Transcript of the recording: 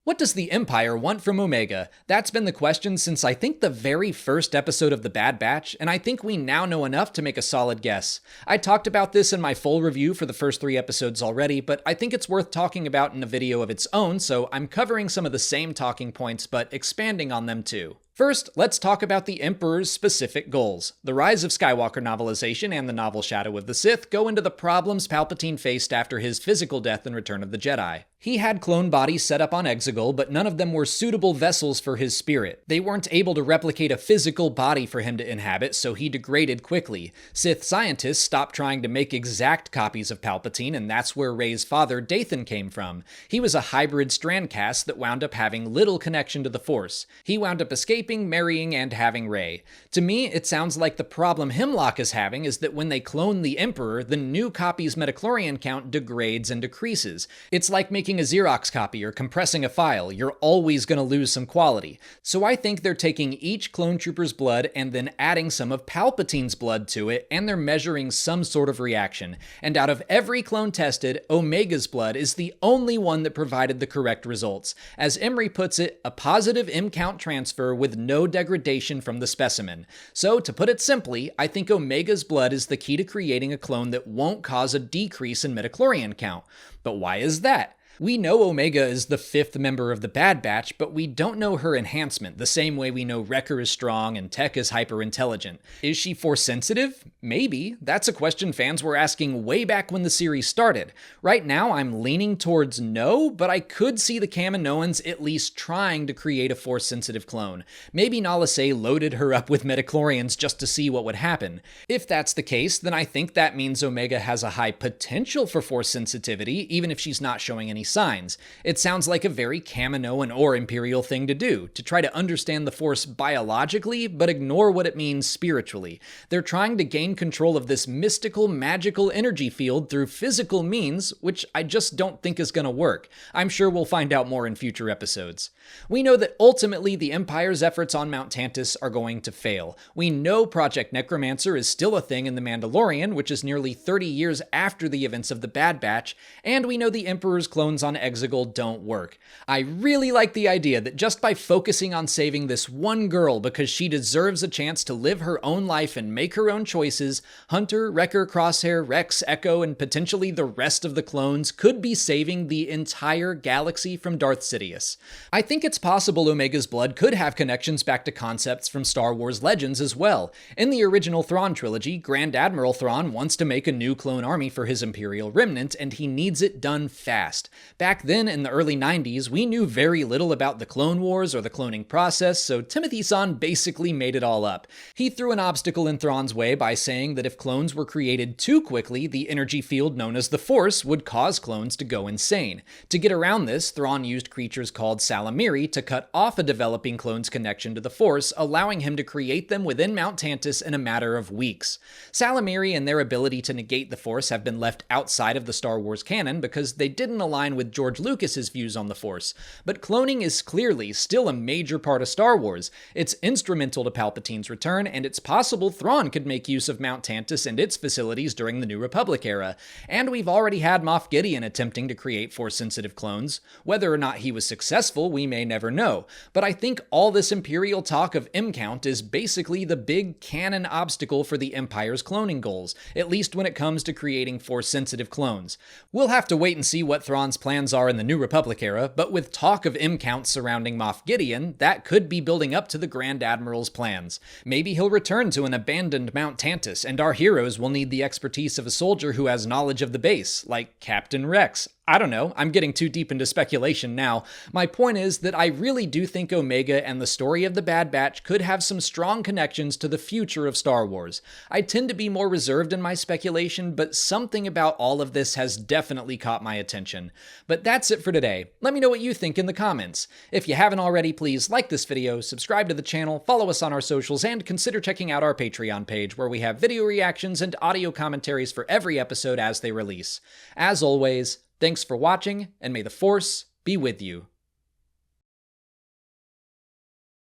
What does the Empire want from Omega? That's been the question since I think the very first episode of The Bad Batch, and I think we now know enough to make a solid guess. I talked about this in my full review for the first 3 episodes already, but I think it's worth talking about in a video of its own, so I'm covering some of the same talking points, but expanding on them too. First, let's talk about the Emperor's specific goals. The Rise of Skywalker novelization and the novel Shadow of the Sith go into the problems Palpatine faced after his physical death in Return of the Jedi. He had clone bodies set up on Exegol, but none of them were suitable vessels for his spirit. They weren't able to replicate a physical body for him to inhabit, so he degraded quickly. Sith scientists stopped trying to make exact copies of Palpatine, and that's where Rey's father, Dathan, came from. He was a hybrid strandcast that wound up having little connection to the Force. He wound up escaping, marrying, and having Rey. To me, it sounds like the problem Hemlock is having is that when they clone the Emperor, the new copy's midichlorian count degrades and decreases. It's like making a Xerox copy or compressing a file. You're always going to lose some quality. So I think they're taking each clone trooper's blood and then adding some of Palpatine's blood to it, and they're measuring some sort of reaction. And out of every clone tested, Omega's blood is the only one that provided the correct results. As Emery puts it, a positive M count transfer with no degradation from the specimen. So to put it simply, I think Omega's blood is the key to creating a clone that won't cause a decrease in midichlorian count. But why is that? We know Omega is the 5th member of the Bad Batch, but we don't know her enhancement, the same way we know Wrecker is strong and Tech is hyper-intelligent. Is she Force-sensitive? Maybe. That's a question fans were asking way back when the series started. Right now, I'm leaning towards no, but I could see the Kaminoans at least trying to create a Force-sensitive clone. Maybe Nala Se loaded her up with midichlorians just to see what would happen. If that's the case, then I think that means Omega has a high potential for Force sensitivity, even if she's not showing any signs. It sounds like a very Kaminoan or Imperial thing to do, to try to understand the Force biologically, but ignore what it means spiritually. They're trying to gain control of this mystical, magical energy field through physical means, which I just don't think is gonna work. I'm sure we'll find out more in future episodes. We know that ultimately the Empire's efforts on Mount Tantiss are going to fail. We know Project Necromancer is still a thing in The Mandalorian, which is nearly 30 years after the events of the Bad Batch, and we know the Emperor's clones on Exegol don't work. I really like the idea that just by focusing on saving this one girl because she deserves a chance to live her own life and make her own choices, Hunter, Wrecker, Crosshair, Rex, Echo, and potentially the rest of the clones could be saving the entire galaxy from Darth Sidious. I think it's possible Omega's blood could have connections back to concepts from Star Wars Legends as well. In the original Thrawn trilogy, Grand Admiral Thrawn wants to make a new clone army for his Imperial remnant, and he needs it done fast. Back then, in the early 90s, we knew very little about the Clone Wars or the cloning process, so Timothy Zahn basically made it all up. He threw an obstacle in Thrawn's way by saying that if clones were created too quickly, the energy field known as the Force would cause clones to go insane. To get around this, Thrawn used creatures called Salamiri to cut off a developing clone's connection to the Force, allowing him to create them within Mount Tantiss in a matter of weeks. Salamiri and their ability to negate the Force have been left outside of the Star Wars canon because they didn't align with George Lucas's views on the Force, but cloning is clearly still a major part of Star Wars. It's instrumental to Palpatine's return, and it's possible Thrawn could make use of Mount Tantiss and its facilities during the New Republic era. And we've already had Moff Gideon attempting to create Force-sensitive clones. Whether or not he was successful, we may never know, but I think all this Imperial talk of M-count is basically the big canon obstacle for the Empire's cloning goals, at least when it comes to creating Force-sensitive clones. We'll have to wait and see what Thrawn's plans are in the New Republic era, but with talk of M-counts surrounding Moff Gideon, that could be building up to the Grand Admiral's plans. Maybe he'll return to an abandoned Mount Tantiss, and our heroes will need the expertise of a soldier who has knowledge of the base, like Captain Rex. I don't know, I'm getting too deep into speculation now. My point is that I really do think Omega and the story of the Bad Batch could have some strong connections to the future of Star Wars. I tend to be more reserved in my speculation, but something about all of this has definitely caught my attention. But that's it for today. Let me know what you think in the comments. If you haven't already, please like this video, subscribe to the channel, follow us on our socials, and consider checking out our Patreon page where we have video reactions and audio commentaries for every episode as they release. As always, thanks for watching, and may the Force be with you.